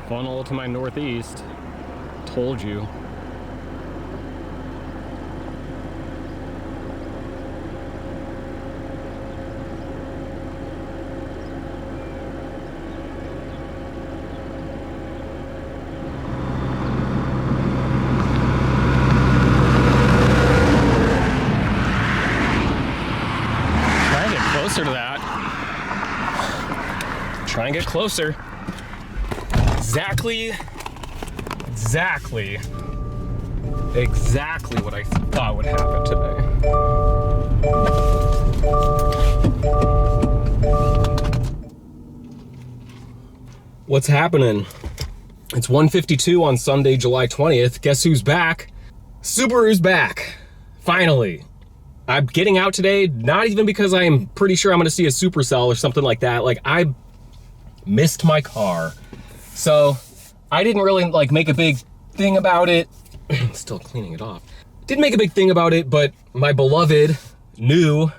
Funnel to my northeast. Told you. Try and get closer to that. Try and get closer. Exactly what I thought would happen today. What's happening? It's 1:52 on Sunday, July 20th. Guess who's back? Subaru's back. Finally. I'm getting out today, not even because I'm pretty sure I'm gonna see a supercell or something like that. Like, I missed my car. So I didn't really like make a big thing about it. Still cleaning it off. Didn't make a big thing about it, but my beloved new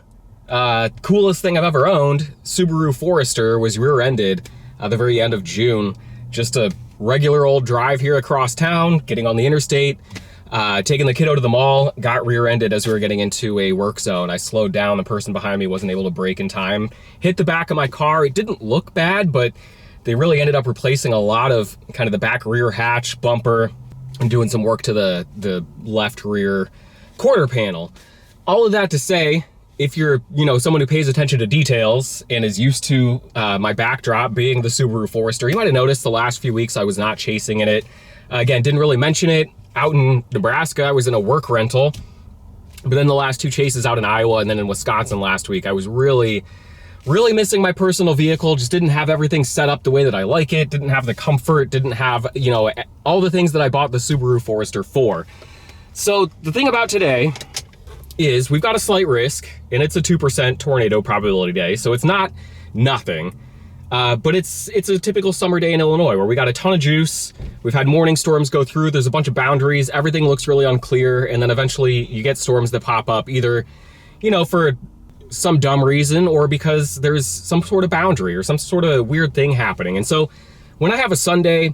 coolest thing I've ever owned, Subaru Forester, was rear-ended at the very end of June. Just a regular old drive here across town, getting on the interstate, taking the kiddo to the mall, got rear-ended as we were getting into a work zone. I slowed down, the person behind me wasn't able to brake in time. Hit the back of my car. It didn't look bad, but they really ended up replacing a lot of kind of the back rear hatch, bumper, and doing some work to the left rear quarter panel. All of that to say, if you're, someone who pays attention to details and is used to my backdrop being the Subaru Forester, you might have noticed the last few weeks I was not chasing in it. Again, didn't really mention it. Out in Nebraska, I was in a work rental, but then the last two chases out in Iowa and then in Wisconsin last week, I was really missing my personal vehicle. Just didn't have everything set up the way that I like it, didn't have the comfort, didn't have, all the things that I bought the Subaru Forester for. So the thing about today is we've got a slight risk, and it's a 2% tornado probability day, so it's not nothing. But it's a typical summer day in Illinois where we got a ton of juice. We've had morning storms go through. There's a bunch of boundaries. Everything looks really unclear. And then eventually you get storms that pop up either, for some dumb reason or because there's some sort of boundary or some sort of weird thing happening. And so when I have a Sunday,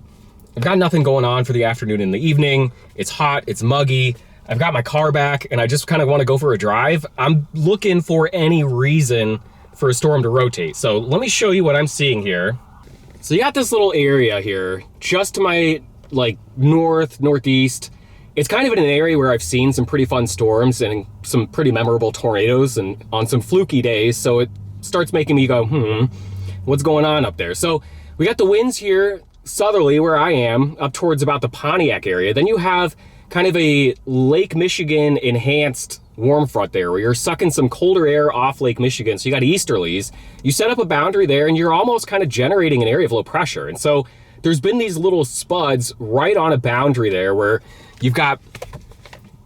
I've got nothing going on for the afternoon and the evening. It's hot, it's muggy. I've got my car back and I just kind of want to go for a drive. I'm looking for any reason for a storm to rotate. So let me show you what I'm seeing here. So you got this little area here, just to my northeast. It's kind of in an area where I've seen some pretty fun storms and some pretty memorable tornadoes and on some fluky days. So it starts making me go, what's going on up there? So we got the winds here southerly where I am up towards about the Pontiac area. Then you have kind of a Lake Michigan enhanced warm front there where you're sucking some colder air off Lake Michigan. So you got easterlies, you set up a boundary there and you're almost kind of generating an area of low pressure. And so there's been these little spuds right on a boundary there where you've got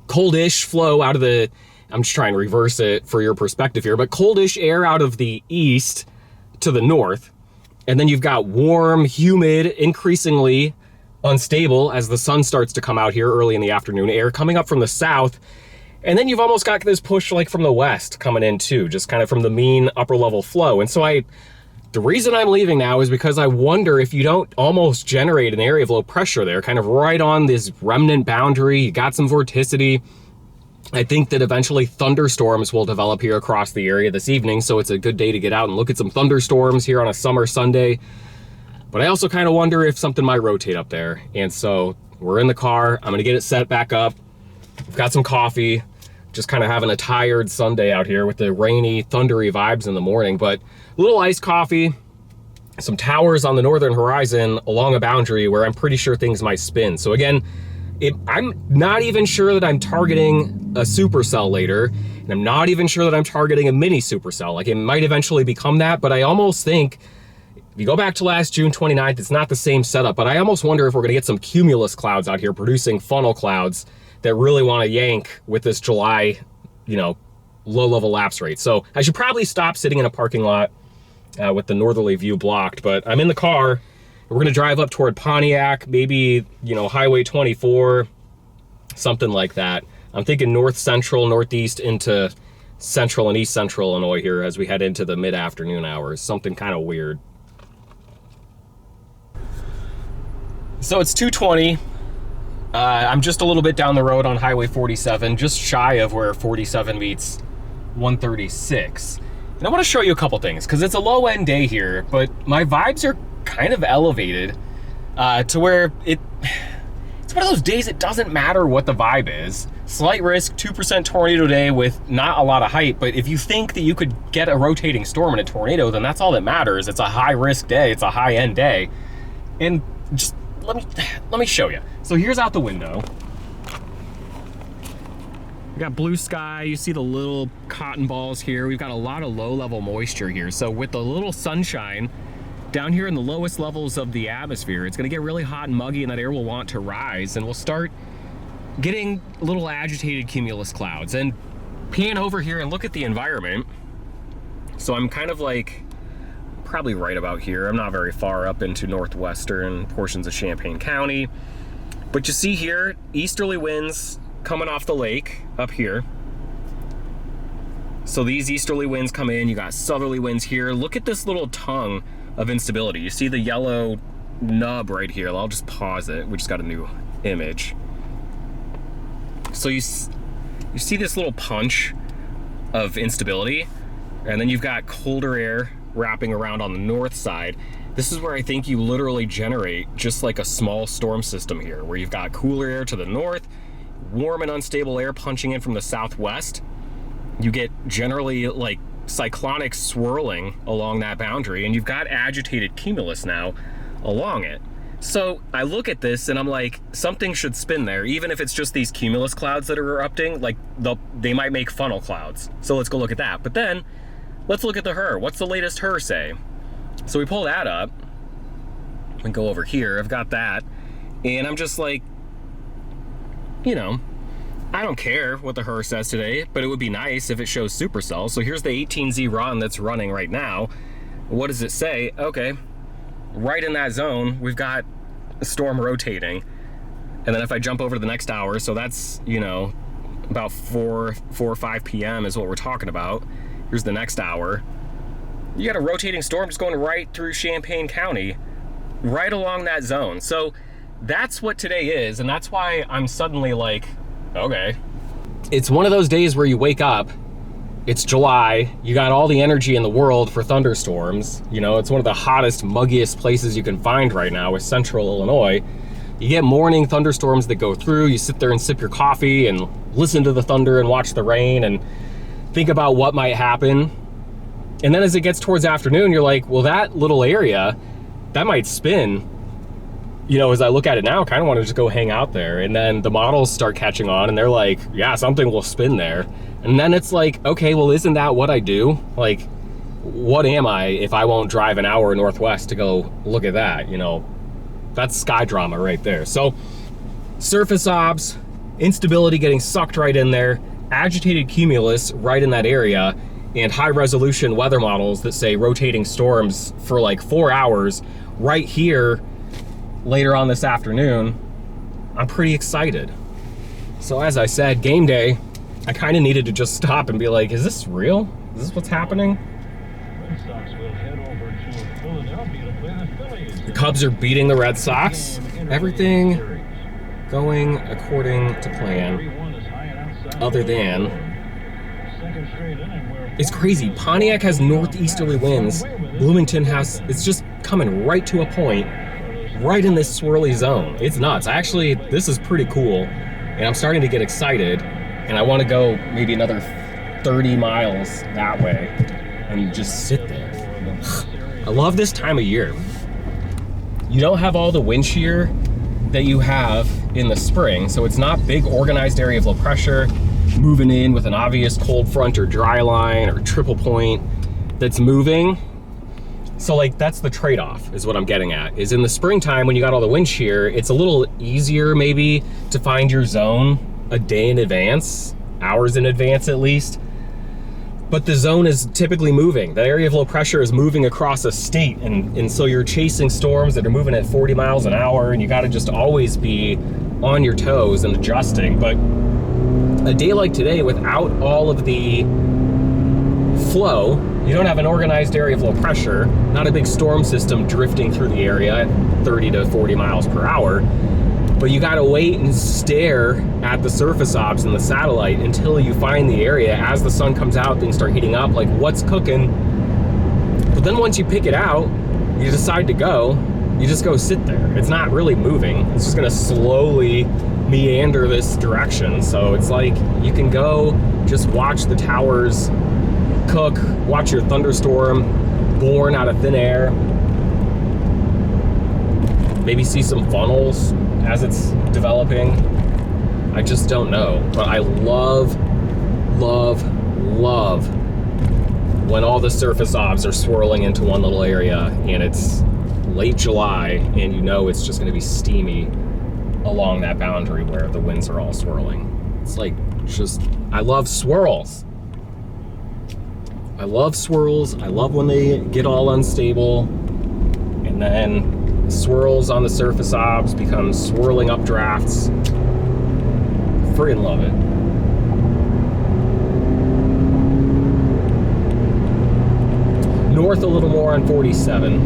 coldish flow out of the, I'm just trying to reverse it for your perspective here, but coldish air out of the east to the north. And then you've got warm, humid, increasingly unstable as the sun starts to come out here early in the afternoon air coming up from the south. And then you've almost got this push from the west coming in too, just kind of from the mean upper level flow. And so the reason I'm leaving now is because I wonder if you don't almost generate an area of low pressure there, kind of right on this remnant boundary. You got some vorticity. I think that eventually thunderstorms will develop here across the area this evening. So it's a good day to get out and look at some thunderstorms here on a summer Sunday. But I also kind of wonder if something might rotate up there. And so we're in the car. I'm gonna get it set back up. I've got some coffee. Just kind of having a tired Sunday out here with the rainy, thundery vibes in the morning, but a little iced coffee, some towers on the northern horizon along a boundary where I'm pretty sure things might spin. So again, I'm not even sure that I'm targeting a supercell later, and I'm not even sure that I'm targeting a mini supercell. Like, it might eventually become that, but I almost think, if you go back to last June 29th, it's not the same setup, but I almost wonder if we're gonna get some cumulus clouds out here producing funnel clouds that really want to yank with this July, low level lapse rate. So I should probably stop sitting in a parking lot with the northerly view blocked, but I'm in the car. We're gonna drive up toward Pontiac, maybe, Highway 24, something like that. I'm thinking north central, northeast into central and east central Illinois here as we head into the mid-afternoon hours, something kind of weird. So it's 2:20. I'm just a little bit down the road on Highway 47, just shy of where 47 meets 136. And I want to show you a couple things, because it's a low-end day here, but my vibes are kind of elevated to where it's one of those days it doesn't matter what the vibe is. Slight risk, 2% tornado day with not a lot of height, but if you think that you could get a rotating storm in a tornado, then that's all that matters. It's a high-risk day, it's a high-end day. And just let me show you. So here's out the window. We got blue sky, you see the little cotton balls here. We've got a lot of low-level moisture here. So with the little sunshine down here in the lowest levels of the atmosphere, it's gonna get really hot and muggy, and that air will want to rise, and we'll start getting little agitated cumulus clouds. And pan over here and look at the environment. So I'm kind of like probably right about here. I'm not very far up into northwestern portions of Champaign County. But you see here, easterly winds coming off the lake up here. So these easterly winds come in, you got southerly winds here. Look at this little tongue of instability. You see the yellow nub right here. I'll just pause it. We just got a new image. So you see this little punch of instability, and then you've got colder air wrapping around on the north side. This is where I think you literally generate just like a small storm system here, where you've got cooler air to the north, warm and unstable air punching in from the southwest. You get generally like cyclonic swirling along that boundary, and you've got agitated cumulus now along it. So I look at this and I'm like, something should spin there, even if it's just these cumulus clouds that are erupting. Like they might make funnel clouds. So let's go look at that. But then let's look at the HRRR. What's the latest HRRR say? So we pull that up and go over here. I've got that, and I'm just like, you know, I don't care what the HRRR says today, but it would be nice if it shows supercell. So here's the 18Z run that's running right now. What does it say? Okay, right in that zone, we've got a storm rotating. And then if I jump over to the next hour, so that's, you know, about 4 or 5 p.m. is what we're talking about. Here's the next hour. You got a rotating storm just going right through Champaign County, right along that zone. So that's what today is, and that's why I'm suddenly like, okay. It's one of those days where you wake up, it's July, you got all the energy in the world for thunderstorms. You know, it's one of the hottest, muggiest places you can find right now with central Illinois. You get morning thunderstorms that go through, you sit there and sip your coffee and listen to the thunder and watch the rain and think about what might happen. And then as it gets towards afternoon, you're like, well, that little area, that might spin. You know, as I look at it now, I kind of want to just go hang out there. And then the models start catching on and they're like, yeah, something will spin there. And then it's like, okay, well, isn't that what I do? Like, what am I if I won't drive an hour northwest to go look at that? You know, that's sky drama right there. So surface obs, instability getting sucked right in there, agitated cumulus right in that area, and high resolution weather models that say rotating storms for like 4 hours right here later on this afternoon. I'm pretty excited. So as I said, game day, I kind of needed to just stop and be like, is this real? Is this what's happening? The Cubs are beating the Red Sox. Everything going according to plan, other than, it's crazy. Pontiac has northeasterly winds. Bloomington has, it's just coming right to a point, right in this swirly zone. It's nuts. Actually, this is pretty cool, and I'm starting to get excited, and I want to go maybe another 30 miles that way and just sit there. I love this time of year. You don't have all the wind shear that you have in the spring, so it's not big organized area of low pressure moving in with an obvious cold front or dry line or triple point that's moving. So like, that's the trade-off is what I'm getting at, is in the springtime when you got all the wind shear, it's a little easier maybe to find your zone a day in advance, hours in advance at least. But the zone is typically moving. The area of low pressure is moving across a state, and so you're chasing storms that are moving at 40 miles an hour, and you gotta just always be on your toes and adjusting. But a day like today, without all of the flow you don't have an organized area of low pressure, not a big storm system drifting through the area at 30 to 40 miles per hour, but you gotta wait and stare at the surface obs and the satellite until you find the area. As the sun comes out, things start heating up, like what's cooking. But then once you pick it out, you decide to go, you just go sit there. It's not really moving. It's just gonna slowly meander this direction. So it's like you can go just watch the towers cook, watch your thunderstorm born out of thin air, maybe see some funnels as it's developing. I just don't know, but I love when all the surface obs are swirling into one little area and it's late July and you know it's just going to be steamy along that boundary where the winds are all swirling. It's like, just, I love swirls. I love swirls. I love when they get all unstable and then swirls on the surface obs become swirling updrafts. Friggin' love it. North a little more on 47.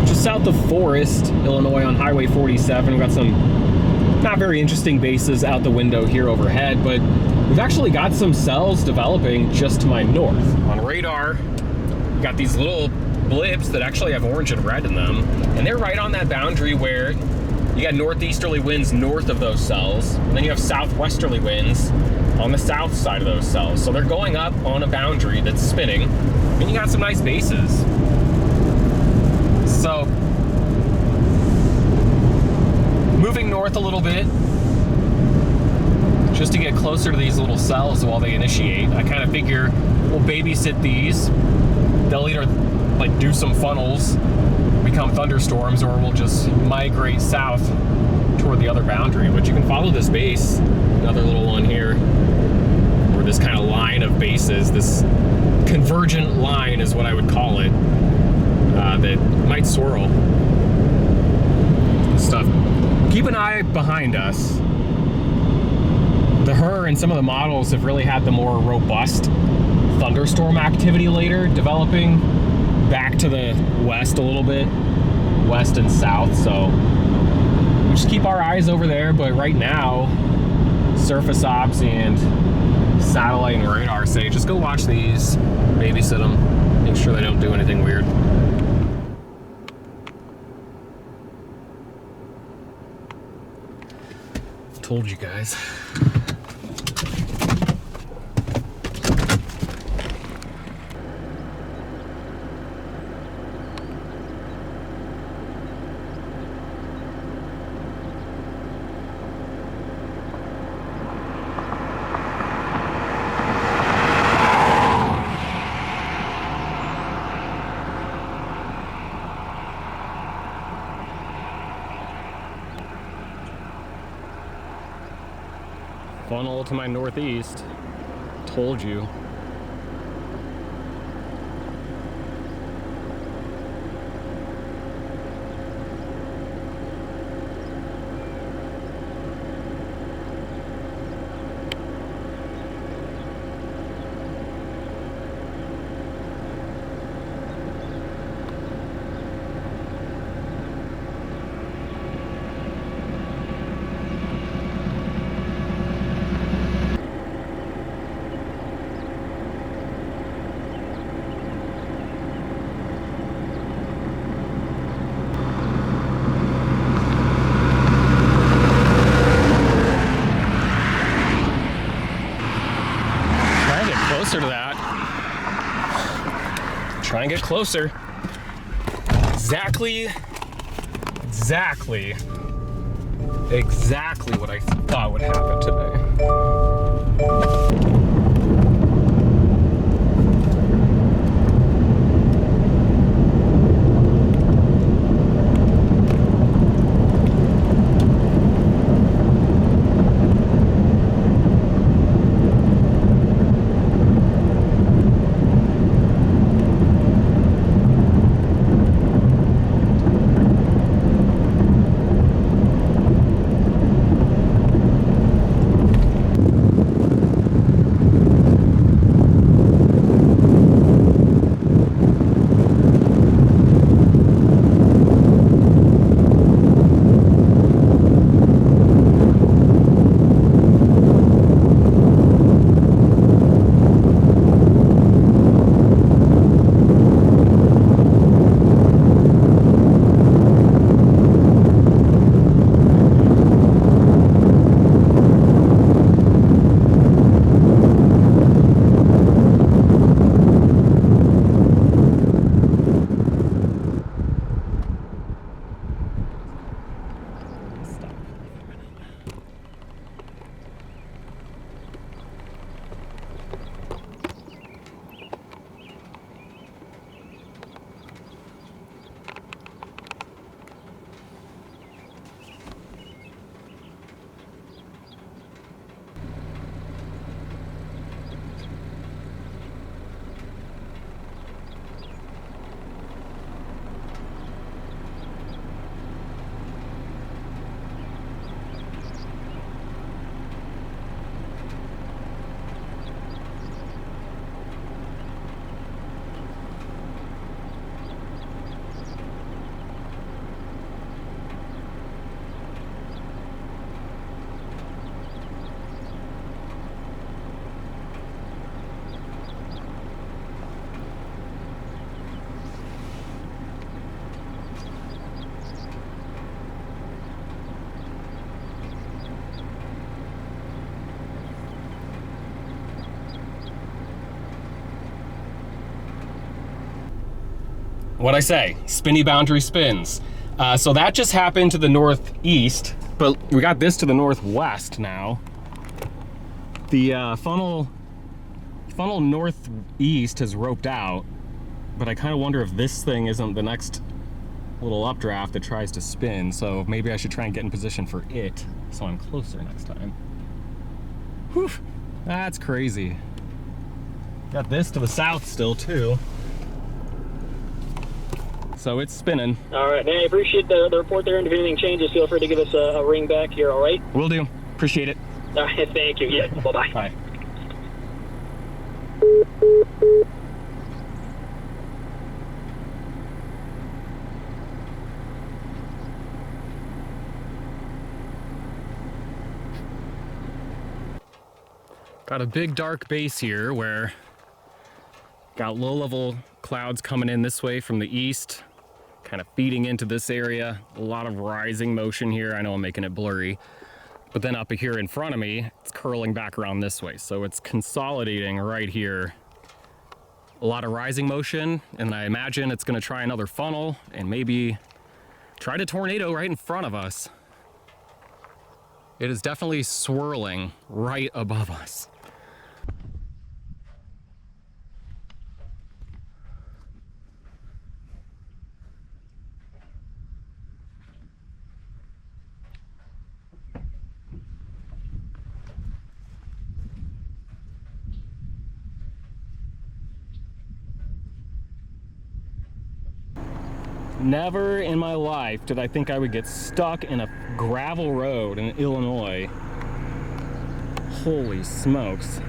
Just south of Forest, Illinois on Highway 47. We've got some not very interesting bases out the window here overhead, but we've actually got some cells developing just to my north. On radar, we've got these little blips that actually have orange and red in them, and they're right on that boundary where you got northeasterly winds north of those cells, and then you have southwesterly winds on the south side of those cells. So they're going up on a boundary that's spinning, and you got some nice bases. So, moving north a little bit, just to get closer to these little cells while they initiate. I kind of figure we'll babysit these. They'll either like do some funnels, become thunderstorms, or we'll just migrate south toward the other boundary. But you can follow this base, another little one here, or this kind of line of bases, this convergent line is what I would call it, that might swirl. Stuff. Keep an eye behind us. The HER and some of the models have really had the more robust thunderstorm activity later, developing back to the west a little bit, west and south. So we just keep our eyes over there. But right now, surface obs and satellite and radar say just go watch these, babysit them, make sure they don't do anything weird. Told you guys. Funnel to my northeast. Told you. Closer to that. Try and get closer. Exactly what I thought would happen today. What'd I say? Spinny boundary spins. So that just happened to the northeast, but we got this to the northwest now. The funnel northeast has roped out, but I kind of wonder if this thing isn't the next little updraft that tries to spin, so maybe I should try and get in position for it so I'm closer next time. Whew, that's crazy. Got this to the south still too. So it's spinning. All right, man, I appreciate the report there, and if anything changes, feel free to give us a ring back here, all right? Will do. Appreciate it. All right, thank you. Yeah, bye-bye. Bye. Got a big dark base here where got low-level clouds coming in this way from the east, kind of feeding into this area. A lot of rising motion here. I know I'm making it blurry. But then up here in front of me, it's curling back around this way. So it's consolidating right here. A lot of rising motion, and I imagine it's gonna try another funnel and maybe try to tornado right in front of us. It is definitely swirling right above us. Never in my life did I think I would get stuck in a gravel road in Illinois. Holy smokes.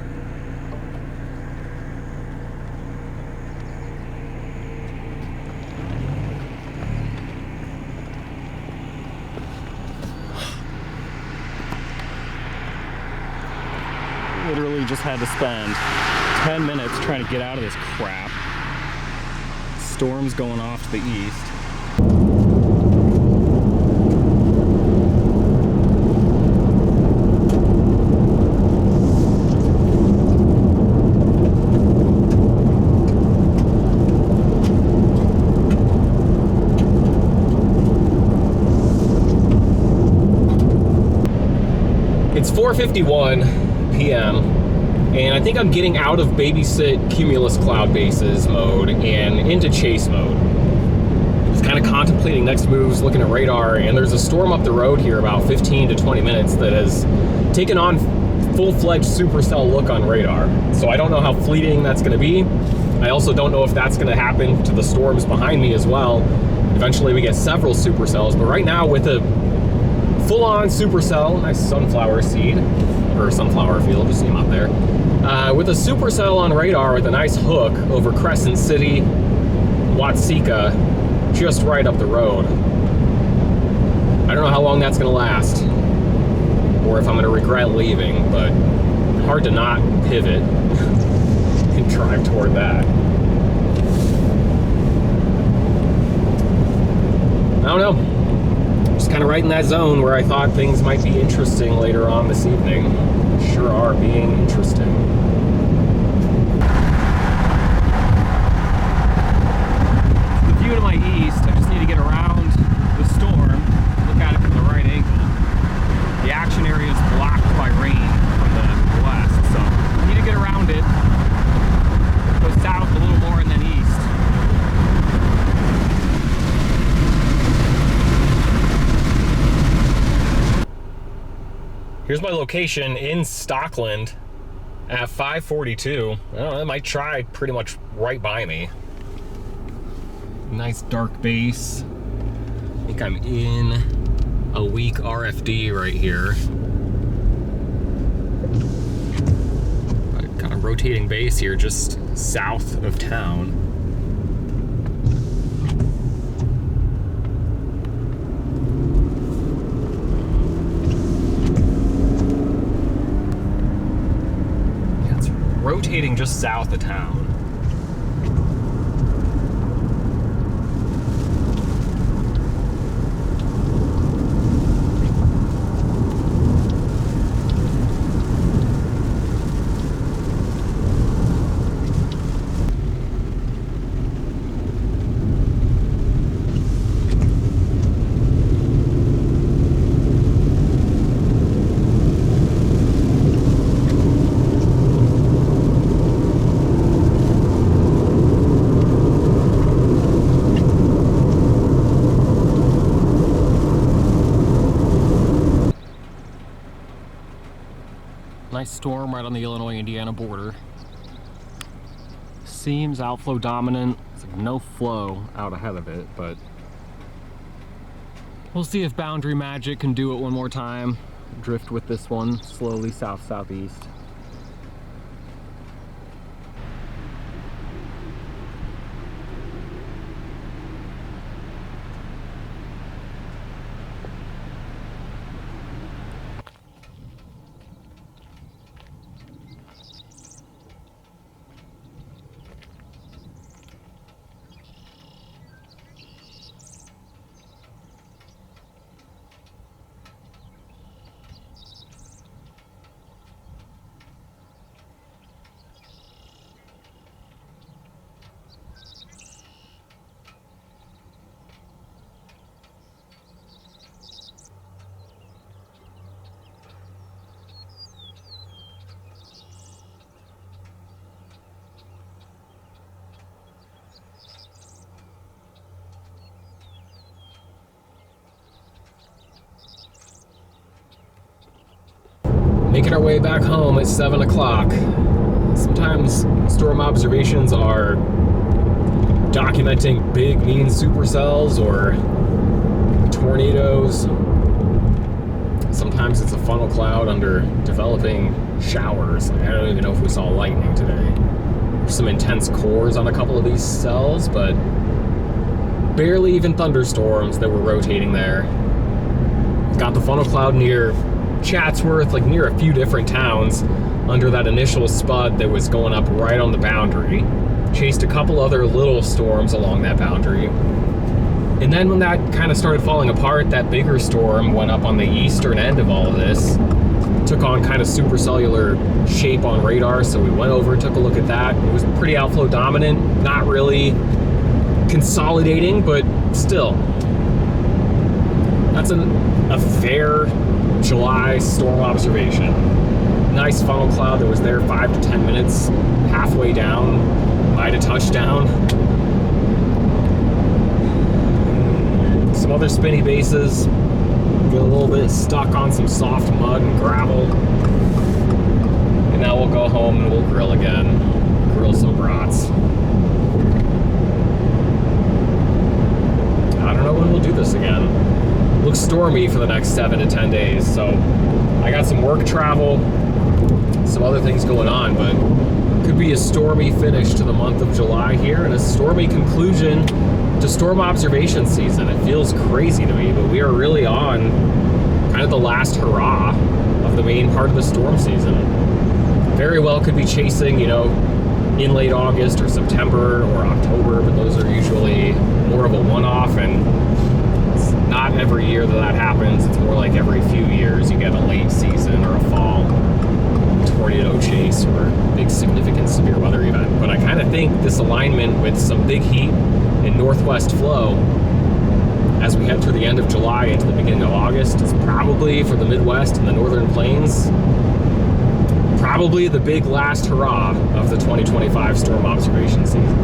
Literally just had to spend 10 minutes trying to get out of this crap. Storms going off to the east. It's 4:51 p.m. and I think I'm getting out of babysit cumulus cloud bases mode and into chase mode. Just kind of contemplating next moves, looking at radar, and there's a storm up the road here about 15 to 20 minutes that has taken on full-fledged supercell look on radar. So I don't know how fleeting that's going to be. I also don't know if that's going to happen to the storms behind me as well. Eventually we get several supercells, but right now with a full-on supercell, nice sunflower seed, or sunflower field, just see them up there. With a supercell on radar with a nice hook over Crescent City, Watseka, just right up the road. I don't know how long that's gonna last, or if I'm gonna regret leaving, but hard to not pivot and drive toward that. I don't know. Just kind of right in that zone where I thought things might be interesting later on this evening. Sure are being interesting. The view to my east, I just need to get around the storm, look at it from the right angle. The action area is blocked by rain from the west, so I need to get around it, go south a little more and then east. Here's my location in Stockland at 5:42. I don't know, it might try pretty much right by me. Nice dark base. I think I'm in a weak RFD right here. Got a rotating base here just south of town. Rotating just south of town. Nice storm right on the Illinois-Indiana border. Seems outflow dominant. It's like no flow out ahead of it, but we'll see if boundary magic can do it one more time. Drift with this one slowly south-southeast. Making our way back home at 7 o'clock. Sometimes storm observations are documenting big, mean supercells or tornadoes. Sometimes it's a funnel cloud under developing showers. Like, I don't even know if we saw lightning today. There's some intense cores on a couple of these cells, but barely even thunderstorms that were rotating there. Got the funnel cloud near Chatsworth, like near a few different towns, under that initial spud that was going up right on the boundary. Chased a couple other little storms along that boundary. And then when that kind of started falling apart, that bigger storm went up on the eastern end of all of this. Took on kind of supercellular shape on radar, so we went over, took a look at that. It was pretty outflow dominant, not really consolidating, but still. That's a fair July storm observation. Nice funnel cloud that was there 5 to 10 minutes, halfway down, might have touched down. Some other spinny bases, get a little bit stuck on some soft mud and gravel. And now we'll go home and we'll grill again. Grill some brats. I don't know when we'll do this again. Looks stormy for the next 7 to 10 days, so I got some work travel, some other things going on, but could be a stormy finish to the month of July here and a stormy conclusion to storm observation season. It feels crazy to me, but we are really on kind of the last hurrah of the main part of the storm season. Very well could be chasing, you know, in late August or September or October, but those are usually more of a one-off, and it's not every year that happens. It's more like every few years you get a late season or a fall tornado chase or a big significant severe weather event. But I kind of think this alignment with some big heat and northwest flow as we head through the end of July into the beginning of August is probably, for the Midwest and the Northern Plains, probably the big last hurrah of the 2025 storm observation season.